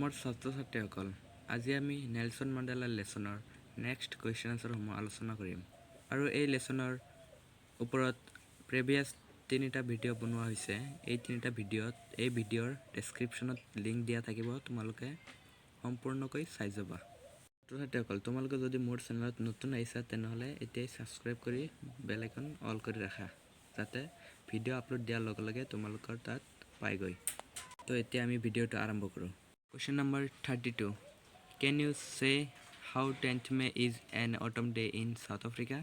মৰমৰ ছাত্ৰ-ছাত্ৰীসকল, আজি আমি নেলছন মাণ্ডেলাৰ লেছনৰ নেক্সট কুৱেশ্যন আনচাৰসমূহ আলোচনা কৰিম। আৰু এই লেছনৰ ওপৰত প্ৰিভিয়াছ 3টা ভিডিঅ' বনোৱা হৈছে। এই 3টা ভিডিঅ'ৰ ডেছক্ৰিপশ্যনত লিংক দিয়া থাকিব, তোমালোকে সম্পূৰ্ণকৈ চাই যাবা। ছাত্ৰ-ছাত্ৰীসকল, তোমালোকে যদি মোৰ চেনেলত নতুন আহিছা তেনেহ'লে এতিয়াই ছাবস্ক্ৰাইব কৰি বেল আইকন অল কৰি ৰাখা, যাতে ভিডিঅ' আপলোড দিয়াৰ লগে লগে তোমালোকৰ তাত পাইগৈ। তো এতিয়া আমি ভিডিঅ'টো আৰম্ভ কৰোঁ। Question number 32. Can you say how 10th May is an autumn day in South Africa?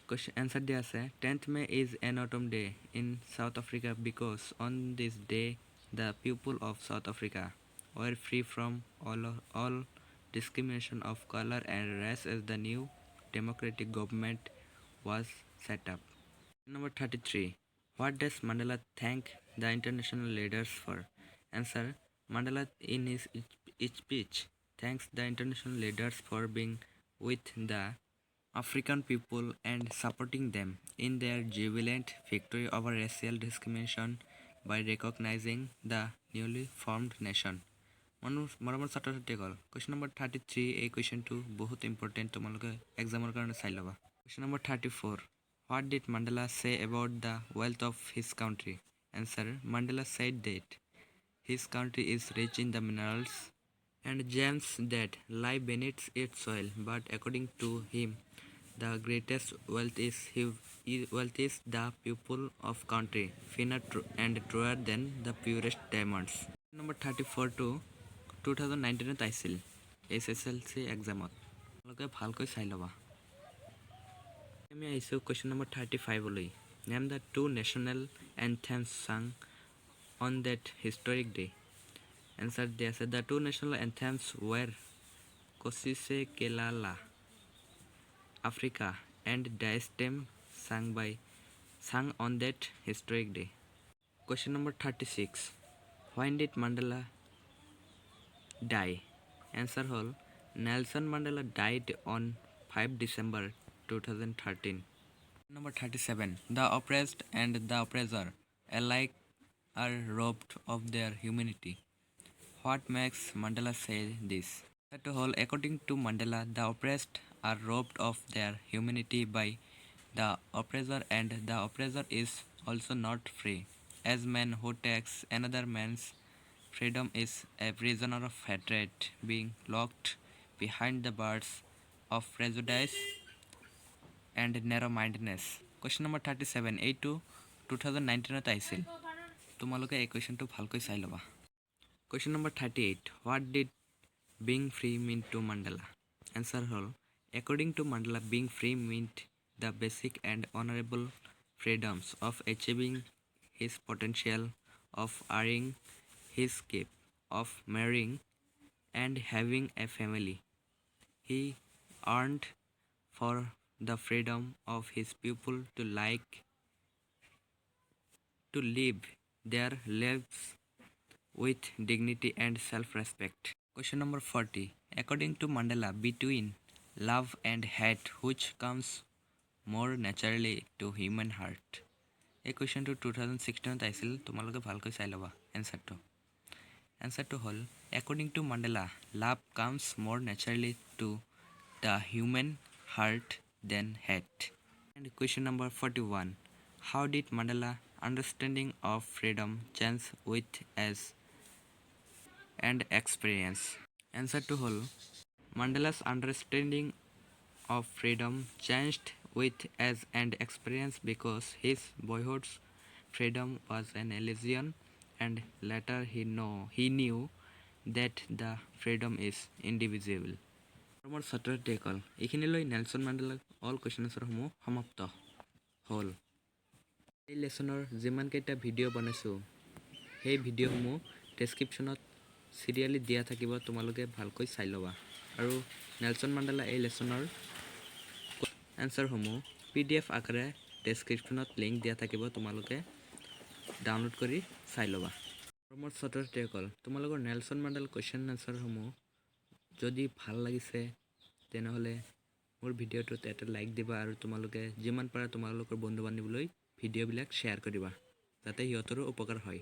Question answer দিয়া আছে 10th May is an autumn day in South Africa because on this day the people of South Africa were free from all discrimination of color and race as the new democratic government was set up. Number 33. What does Mandela thank the international leaders for? Answer. Mandela in his speech thanks the international leaders for being with the African people and supporting them in their jubilant victory over racial discrimination by recognizing the newly formed nation. মৰমৰ ছাত্ৰ-ছাত্ৰীসকল, question number 33 এই কুৱেশ্যনটো বহুত important, তোমালোকে এক্সামৰ কাৰণে চাই ল'বা। Question number 34. What did Mandela say about the wealth of his country? Answer. Mandela said that his country is rich in the minerals and gems that lie beneath its soil, but according to him, the greatest wealth is the people of country, finer and truer than the purest diamonds. Number 34 to 2019 আহিছিল SSLC এক্সামত, তোমালোকে ভালকৈ চাই ল'বা। আমি আহিছোঁ question number 35লৈ। Name the 2 national anthems sung on that historic day. Answer দিয়া আছে the 2 national anthems were Kosise Kelala Africa and Diastem sung on that historic day. Question number 36. When did Mandela die? Answer hole Nelson Mandela died on 5 December 2013. Number 37. The oppressed and the oppressor alike are robbed of their humanity. What makes Mandela say this? To whole, according to Mandela, the oppressed are robbed of their humanity by the oppressor, and the oppressor is also not free, as man who takes another man's freedom is a prisoner of hatred, being locked behind the bars of prejudice and narrow-mindedness. Question number 37. 8 to 2019 আহিছিল, তোমালোকে এই কুৱেশ্যনটো ভালকৈ চাই ল'বা। Question number 38. What did being free mean to Mandela? Answer hole according to Mandela, being free meant the basic and honorable freedoms of achieving his potential, of earning his keep, of marrying and having a family. He earned for the freedom of his people to live their lives with dignity and self-respect. Question number 40. According to Mandela, between love and hate, which comes more naturally to human heart? এই কুৱেশ্যনটো 2016 আহিছিল, তোমালোকে ভালকৈ চাই ল'বা এনচাৰটো হ'ল according to Mandela, love comes more naturally to the human heart than hate. And question number 41. How did Mandela understanding of freedom change with age and experience? Answer to whole Mandela's understanding of freedom changed with age and experience because his boyhood's freedom was an illusion, and later he knew that the freedom is indivisible. মোৰ ছাত্ৰ-ছাত্ৰীসকল, এইখিনিলৈ Nelson মেণ্ডেলাৰ all question আনচাৰসমূহ সমাপ্ত হ'ল। এই লেছনৰ যিমানকেইটা ভিডিঅ' বনাইছোঁ সেই ভিডিঅ'সমূহ ডেছক্ৰিপশ্যনত serially দিয়া থাকিব, তোমালোকে ভালকৈ চাই ল'বা। আৰু নেলছন মাণ্ডেলা এই লেছনৰ এনচাৰসমূহ PDF আকাৰে ডেছক্ৰিপশ্যনত লিংক দিয়া থাকিব, তোমালোকে ডাউনলোড কৰি চাই ল'বা। মোৰ ছাত্ৰ-ছাত্ৰীসকল, তোমালোকৰ নেলছন মাণ্ডেলা কুৱেশ্যন আনচাৰসমূহ যদি ভাল লাগিছে তেনেহ'লে মোৰ ভিডিঅ'টোত এটা লাইক দিবা, আৰু তোমালোকে যিমান পাৰা তোমালোকৰ বন্ধু বান্ধৱীলৈ ভিডিঅ'বিলাক শ্বেয়াৰ কৰিবা, যাতে সিহঁতৰো উপকাৰ হয়।